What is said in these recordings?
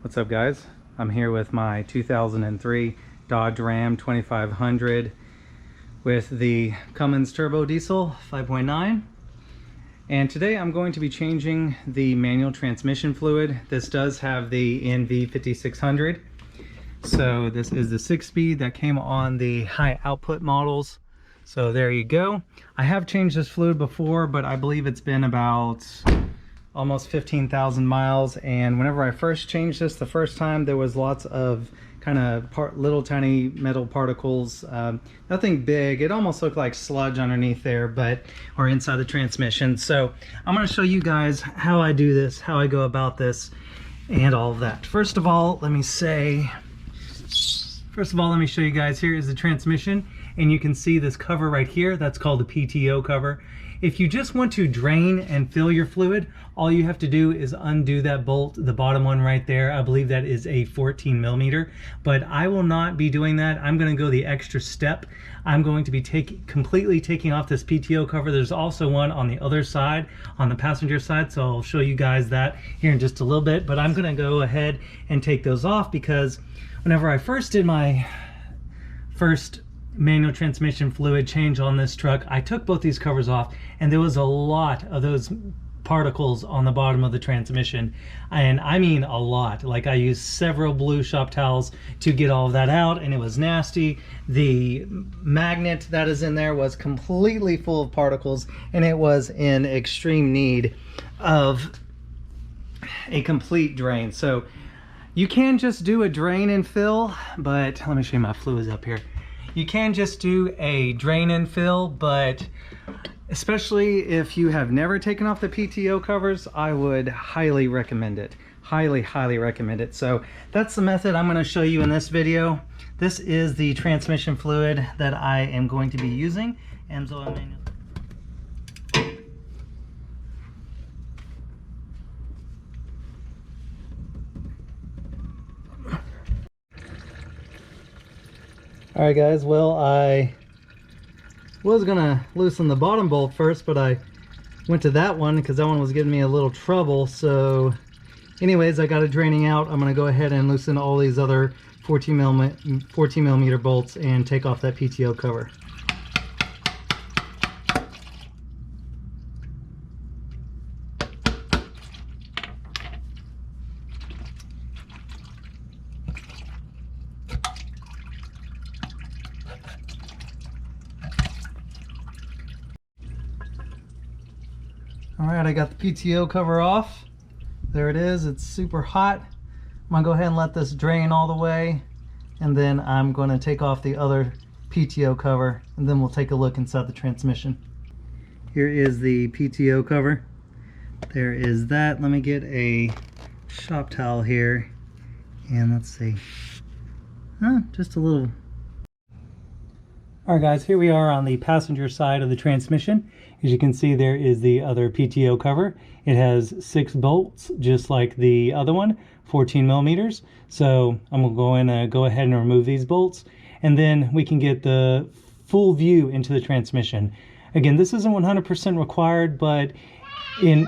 What's up, guys? I'm here with my 2003 Dodge Ram 2500 with the Cummins turbo diesel 5.9, and today I'm going to be changing the manual transmission fluid. This does have the NV5600, so this is the 6-speed that came on the high output models. So there you go. I have changed this fluid before, but I believe it's been about almost 15,000 miles, and whenever I first changed this the first time, there was lots of kind of little tiny metal particles, nothing big. It almost looked like sludge underneath there, or inside the transmission. So I'm going to show you guys how I do this, how I go about this, and all of that. First of all, let me show you guys, here is the transmission, and you can see this cover right here. That's called the PTO cover. If you just want to drain and fill your fluid, all you have to do is undo that bolt, the bottom one right there. I believe that is a 14 millimeter, but I will not be doing that. I'm going to go the extra step. I'm going to be completely taking off this PTO cover. There's also one on the other side, on the passenger side, so I'll show you guys that here in just a little bit. But I'm going to go ahead and take those off because whenever I first did my first manual transmission fluid change on this truck, I took both these covers off, and there was a lot of those particles on the bottom of the transmission, and I mean a lot. Like, I used several blue shop towels to get all of that out, and it was nasty. The magnet that is in there was completely full of particles, and it was in extreme need of a complete drain. So you can just do a drain and fill, but let me show you my fluids up here. You can just do a drain and fill, but especially if you have never taken off the PTO covers, I would highly recommend it. Highly recommend it. So that's the method I'm going to show you in this video. This is the transmission fluid that I am going to be using. Amsoil manual. Alright guys, well, I was gonna loosen the bottom bolt first, but I went to that one because that one was giving me a little trouble. So anyways, I got it draining out. I'm gonna go ahead and loosen all these other 14 millimeter bolts and take off that PTO cover. Alright, I got the PTO cover off. There it is. It's super hot. I'm going to go ahead and let this drain all the way, and then I'm going to take off the other PTO cover, and then we'll take a look inside the transmission. Here is the PTO cover. There is that. Let me get a shop towel here, and let's see. Just a little. Alright guys, here we are on the passenger side of the transmission. As you can see, there is the other PTO cover. It has 6 bolts, just like the other one, 14 millimeters. So I'm going to go ahead and remove these bolts, and then we can get the full view into the transmission. Again, this isn't 100% required, but in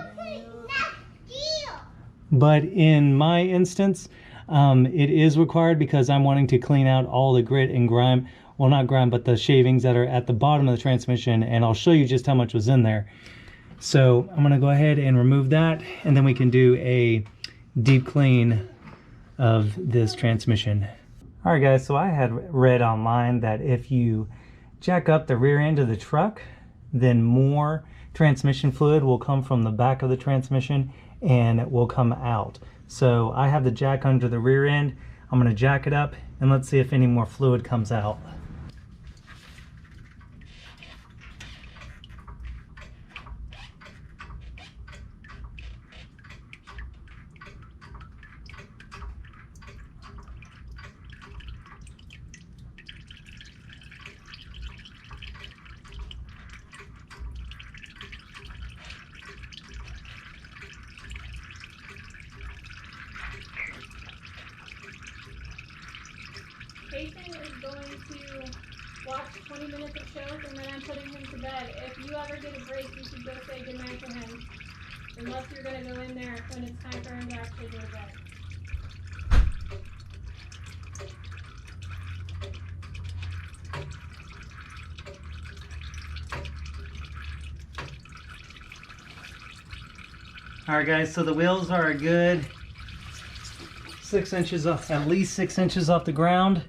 my instance, it is required because I'm wanting to clean out all the grit and grime. Well, not grime, but the shavings that are at the bottom of the transmission, and I'll show you just how much was in there. So I'm going to go ahead and remove that, and then we can do a deep clean of this transmission. Alright guys, so I had read online that if you jack up the rear end of the truck, then more transmission fluid will come from the back of the transmission and it will come out. So I have the jack under the rear end. I'm going to jack it up, and let's see if any more fluid comes out. Jason is going to watch 20 minutes of shows, and then I'm putting him to bed. If you ever get a break, you should go say goodnight to him. Unless you're going to go in there when it's time for him to actually go to bed. All right, guys, so the wheels are a good 6 inches off, at least 6 inches off the ground.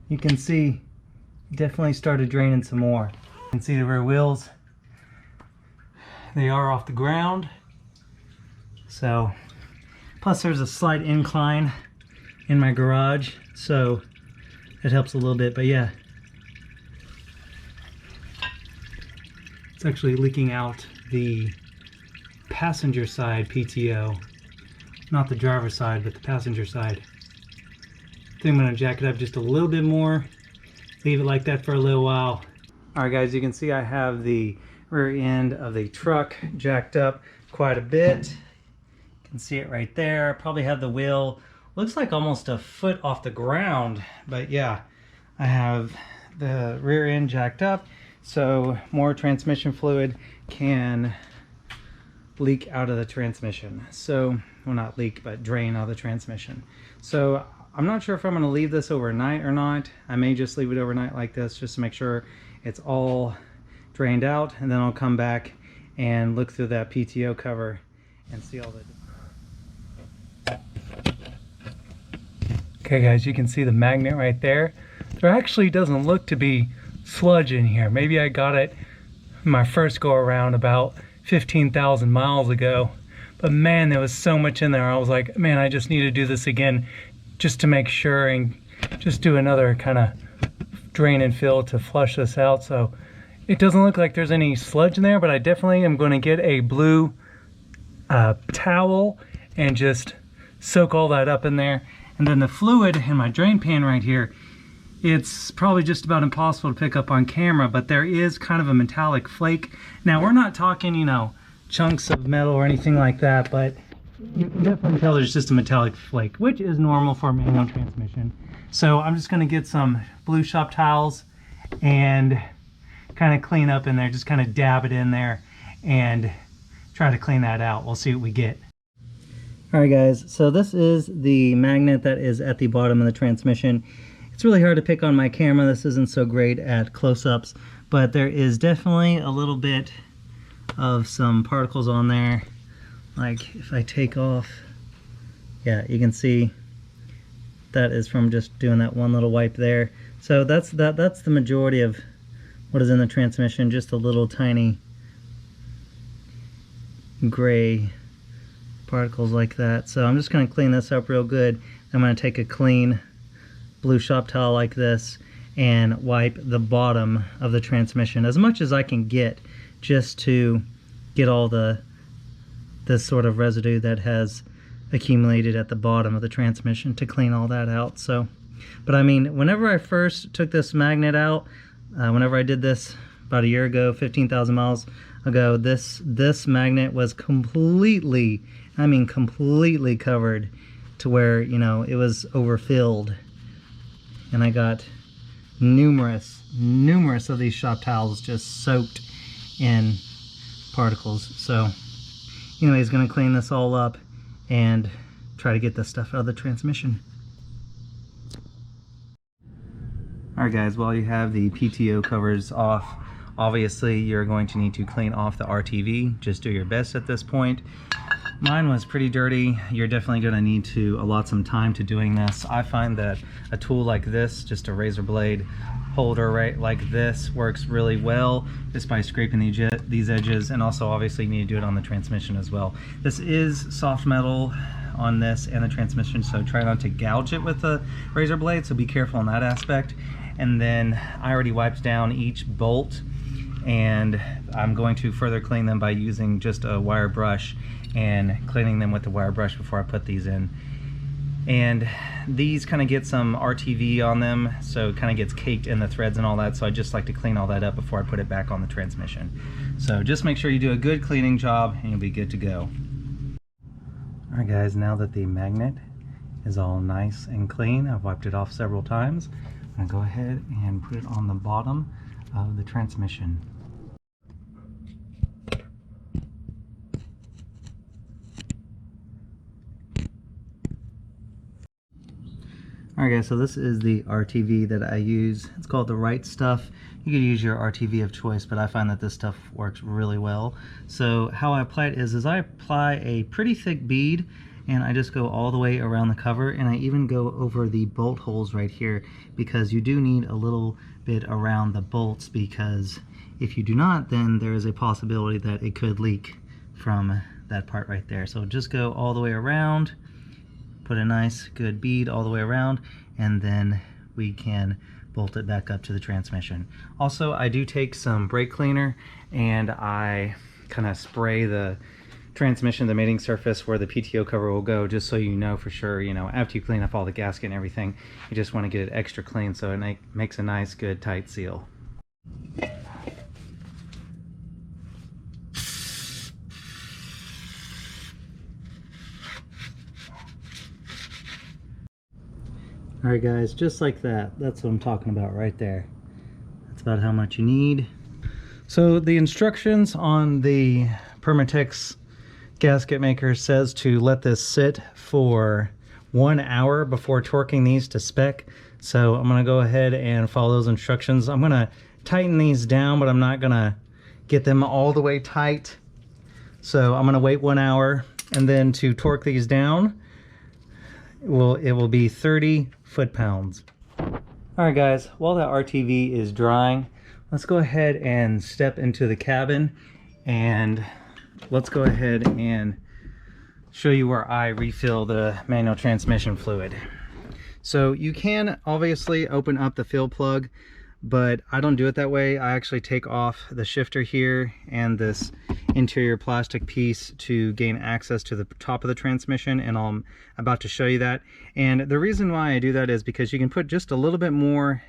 You can see definitely started draining some more. You can see the rear wheels, they are off the ground. So, plus there's a slight incline in my garage, so it helps a little bit, but yeah. It's actually leaking out the passenger side PTO. Not the driver's side, but the passenger side. I think I'm gonna jack it up just a little bit more. Leave it like that for a little while. All right, guys, you can see I have the rear end of the truck jacked up quite a bit. You can see it right there. I probably have the wheel, looks like almost a foot off the ground, but yeah, I have the rear end jacked up so more transmission fluid can leak out of the transmission. So, well, not leak, but drain out of the transmission. So I'm not sure if I'm going to leave this overnight or not. I may just leave it overnight like this just to make sure it's all drained out, and then I'll come back and look through that PTO cover and see all the... Okay guys, you can see the magnet right there. There actually doesn't look to be sludge in here. Maybe I got it my first go around about 15,000 miles ago, but man, there was so much in there. I was like, man, I just need to do this again just to make sure and just do another kind of drain and fill to flush this out. So it doesn't look like there's any sludge in there, but I definitely am going to get a blue towel and just soak all that up in there. And then the fluid in my drain pan right here, it's probably just about impossible to pick up on camera, but there is kind of a metallic flake. Now, we're not talking, you know, chunks of metal or anything like that, but you can definitely tell there's just a metallic flake, which is normal for a manual transmission. So I'm just going to get some blue shop towels and kind of clean up in there, just kind of dab it in there and try to clean that out. We'll see what we get. All right, guys, so this is the magnet that is at the bottom of the transmission. It's really hard to pick on my camera. This isn't so great at close-ups, but there is definitely a little bit of some particles on there. Like if I take off, yeah, you can see that is from just doing that one little wipe there. So that's the majority of what is in the transmission, just a little tiny gray particles like that. So I'm just going to clean this up real good. I'm going to take a clean blue shop towel like this and wipe the bottom of the transmission as much as I can get, just to get all this sort of residue that has accumulated at the bottom of the transmission, to clean all that out. So, but I mean, whenever I first took this magnet out, whenever I did this about a year ago, 15,000 miles ago, this magnet was completely, I mean completely covered to where, you know, it was overfilled. And I got numerous of these shop towels just soaked in particles. So anyways, gonna clean this all up and try to get this stuff out of the transmission. Alright guys, while you have the PTO covers off, obviously you're going to need to clean off the RTV. Just do your best at this point. Mine was pretty dirty. You're definitely going to need to allot some time to doing this. I find that a tool like this, just a razor blade holder right like this, works really well just by scraping these edges, and also obviously you need to do it on the transmission as well. This is soft metal on this and the transmission, so try not to gouge it with a razor blade, so be careful on that aspect. And then I already wiped down each bolt, and I'm going to further clean them by using just a wire brush and cleaning them with the wire brush before I put these in. And these kind of get some RTV on them, so it kind of gets caked in the threads and all that, so I just like to clean all that up before I put it back on the transmission. So just make sure you do a good cleaning job and you'll be good to go. Alright guys, now that the magnet is all nice and clean, I've wiped it off several times, I'm going to go ahead and put it on the bottom of the transmission. Alright guys, so this is the RTV that I use. It's called the Right Stuff. You could use your RTV of choice, but I find that this stuff works really well. So how I apply it is I apply a pretty thick bead, and I just go all the way around the cover, and I even go over the bolt holes right here, because you do need a little bit around the bolts, because if you do not, then there is a possibility that it could leak from that part right there. So just go all the way around, put a nice good bead all the way around, and then we can bolt it back up to the transmission. Also, I do take some brake cleaner and I kind of spray the transmission, the mating surface where the PTO cover will go, just so you know for sure, you know, after you clean up all the gasket and everything, you just want to get it extra clean so it makes a nice, good, tight seal. Alright guys, just like that. That's what I'm talking about right there. That's about how much you need. So the instructions on the Permatex gasket maker says to let this sit for 1 hour before torquing these to spec. So I'm going to go ahead and follow those instructions. I'm going to tighten these down, but I'm not going to get them all the way tight. So I'm going to wait 1 hour, and then to torque these down, it will be 30 foot-pounds. Alright guys, while that RTV is drying, let's go ahead and step into the cabin, and let's go ahead and show you where I refill the manual transmission fluid. So you can obviously open up the fill plug, but I don't do it that way. I actually take off the shifter here and this interior plastic piece to gain access to the top of the transmission, and I'm about to show you that. And the reason why I do that is because you can put just a little bit more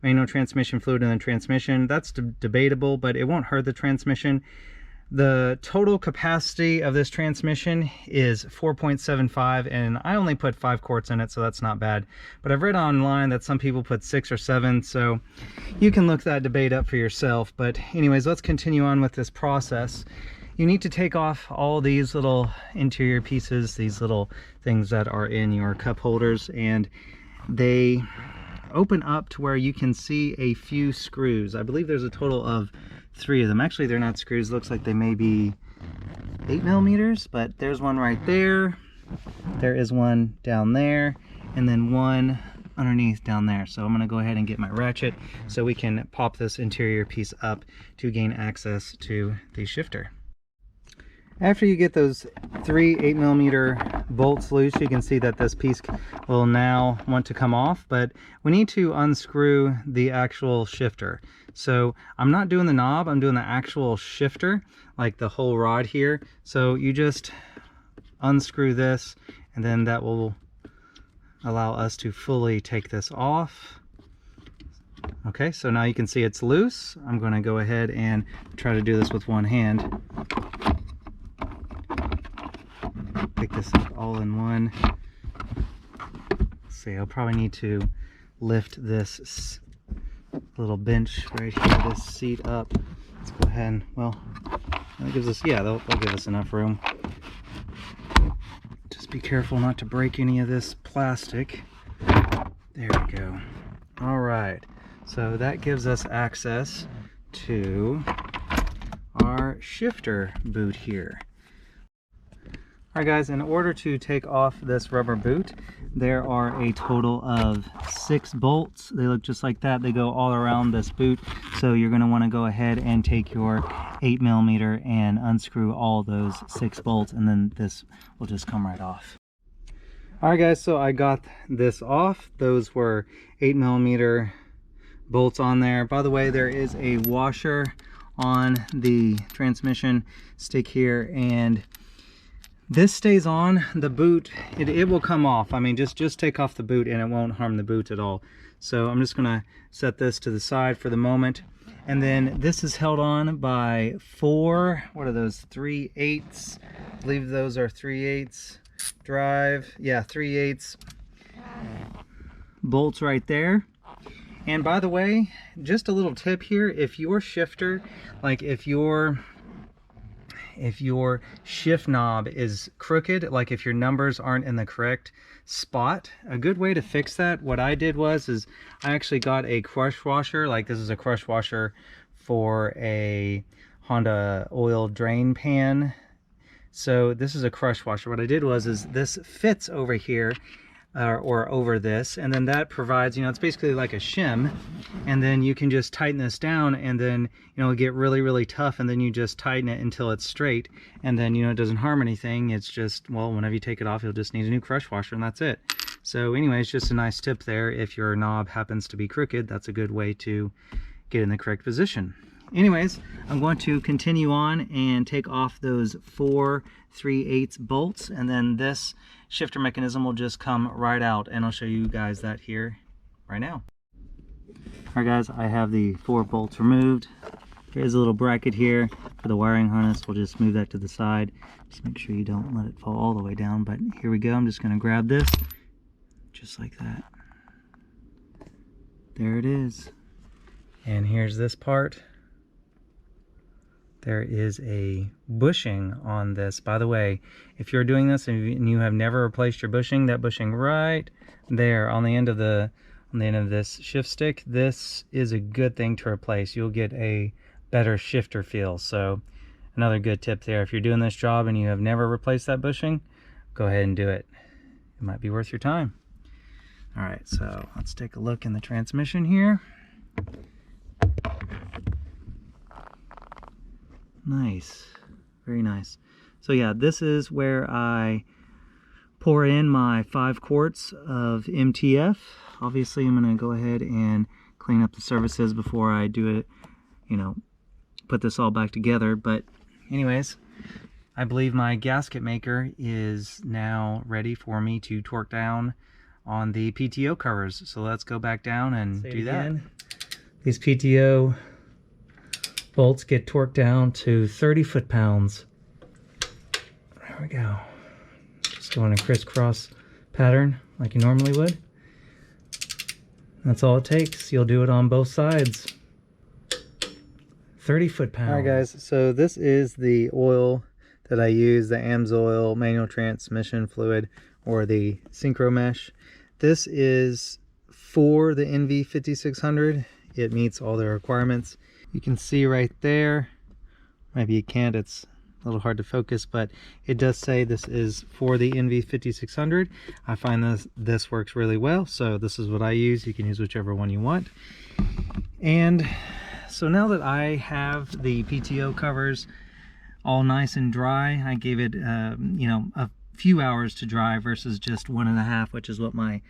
manual transmission fluid in the transmission. That's debatable, but it won't hurt the transmission. The total capacity of this transmission is 4.75, and I only put 5 quarts in it, so that's not bad. But I've read online that some people put 6 or 7, so you can look that debate up for yourself. But anyways, let's continue on with this process. You need to take off all these little interior pieces, these little things that are in your cup holders, and they open up to where you can see a few screws. I believe there's a total of 3 of them. Actually, they're not screws. Looks like they may be 8 millimeters, but there's one right there. There is one down there, and then one underneath down there. So I'm going to go ahead and get my ratchet so we can pop this interior piece up to gain access to the shifter. After you get those 3 8mm bolts loose, you can see that this piece will now want to come off, but we need to unscrew the actual shifter. So I'm not doing the knob, I'm doing the actual shifter, like the whole rod here. So you just unscrew this, and then that will allow us to fully take this off. Okay, so now you can see it's loose. I'm going to go ahead and try to do this with one hand. Pick this up all in one. Let's see, I'll probably need to lift this little bench right here, this seat up. Let's go ahead and, well, that gives us, yeah, they'll give us enough room. Just be careful not to break any of this plastic. There we go. All right, so that gives us access to our shifter boot here. Alright guys, in order to take off this rubber boot, there are a total of 6 bolts. They look just like that. They go all around this boot. So you're going to want to go ahead and take your 8mm and unscrew all those 6 bolts, and then this will just come right off. Alright guys, so I got this off. Those were 8mm bolts on there. By the way, there is a washer on the transmission stick here, and this stays on. The boot, it will come off. I mean, just take off the boot and it won't harm the boot at all. So I'm just gonna set this to the side for the moment. And then this is held on by 4, what are those, 3/8? I believe those are 3/8 drive. Yeah, 3/8 bolts right there. And by the way, just a little tip here, if your shifter, like if your if your shift knob is crooked, like if your numbers aren't in the correct spot, a good way to fix that, what I did is I actually got a crush washer. Like, this is a crush washer for a Honda oil drain pan. So this is a crush washer. What I did is this fits over here, or over this, and then that provides, you know, it's basically like a shim, and then you can just tighten this down, and then, you know, get really tough, and then you just tighten it until it's straight, and then, you know, it doesn't harm anything. It's just, well, whenever you take it off, you'll just need a new crush washer, and that's it. So anyways, just a nice tip there. If your knob happens to be crooked, that's a good way to get in the correct position. Anyways, I'm going to continue on and take off those 4 3/8 bolts, and then this shifter mechanism will just come right out, and I'll show you guys that here right now. Alright guys, I have the 4 bolts removed. There's a little bracket here for the wiring harness. We'll just move that to the side. Just make sure you don't let it fall all the way down, but here we go. I'm just going to grab this just like that. There it is. And here's this part. There is a bushing on this. By the way, if you're doing this and you have never replaced your bushing, that bushing right there on the end of this shift stick, this is a good thing to replace. You'll get a better shifter feel. So another good tip there. If you're doing this job and you have never replaced that bushing, go ahead and do it. It might be worth your time. All right, so let's take a look in the transmission here. Nice, very nice. So yeah, this is where I pour in my 5 quarts of MTF. Obviously, I'm gonna go ahead and clean up the surfaces before I do it, you know, put this all back together. But anyways, I believe my gasket maker is now ready for me to torque down on the PTO covers. So let's go back down and do that. These PTO bolts get torqued down to 30 foot-pounds. There we go. Just go in a crisscross pattern like you normally would. That's all it takes. You'll do it on both sides. 30 foot-pounds. Alright guys, so this is the oil that I use, the AMSOIL manual transmission fluid, or the Synchro Mesh. This is for the NV5600. It meets all the requirements. You can see right there, maybe you can't, it's a little hard to focus, but it does say this is for the NV5600. I find this works really well, so this is what I use. You can use whichever one you want. And so now that I have the PTO covers all nice and dry, I gave it you know, a few hours to dry versus just 1.5, which is what my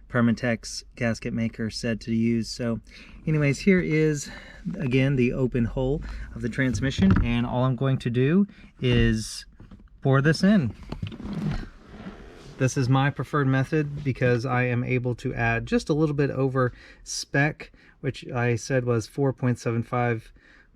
Permatex gasket maker said to use. So anyways, here is again the open hole of the transmission, and all I'm going to do is pour this in. This is my preferred method because I am able to add just a little bit over spec, which I said was 4.75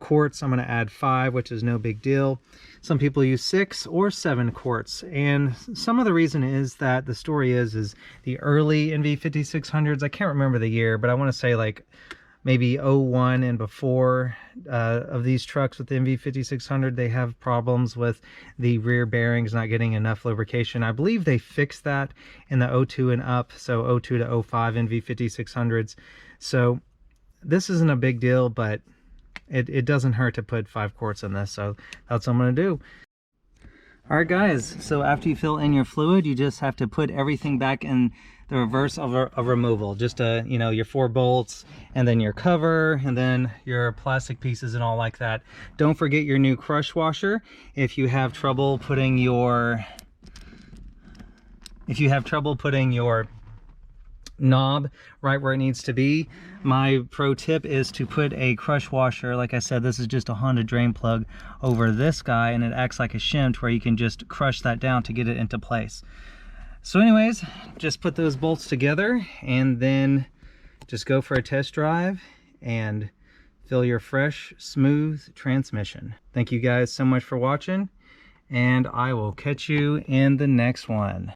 quarts. I'm going to add 5, which is no big deal. Some people use 6 or 7 quarts, and some of the reason is that the story is the early NV5600s, I can't remember the year, but I want to say like maybe 01 and before of these trucks with the NV5600, they have problems with the rear bearings not getting enough lubrication. I believe they fixed that in the 02 and up, so 02 to 05 NV5600s. So this isn't a big deal, but it doesn't hurt to put 5 quarts in this, so that's what I'm going to do. Alright guys, so after you fill in your fluid, you just have to put everything back in the reverse of a removal. Just you know, your 4 bolts, and then your cover, and then your plastic pieces and all like that. Don't forget your new crush washer. If you have trouble putting your knob right where it needs to be, my pro tip is to put a crush washer, like I said, this is just a Honda drain plug, over this guy, and it acts like a shim to where you can just crush that down to get it into place. So anyways, just put those bolts together and then just go for a test drive and feel your fresh, smooth transmission. Thank you guys so much for watching, and I will catch you in the next one.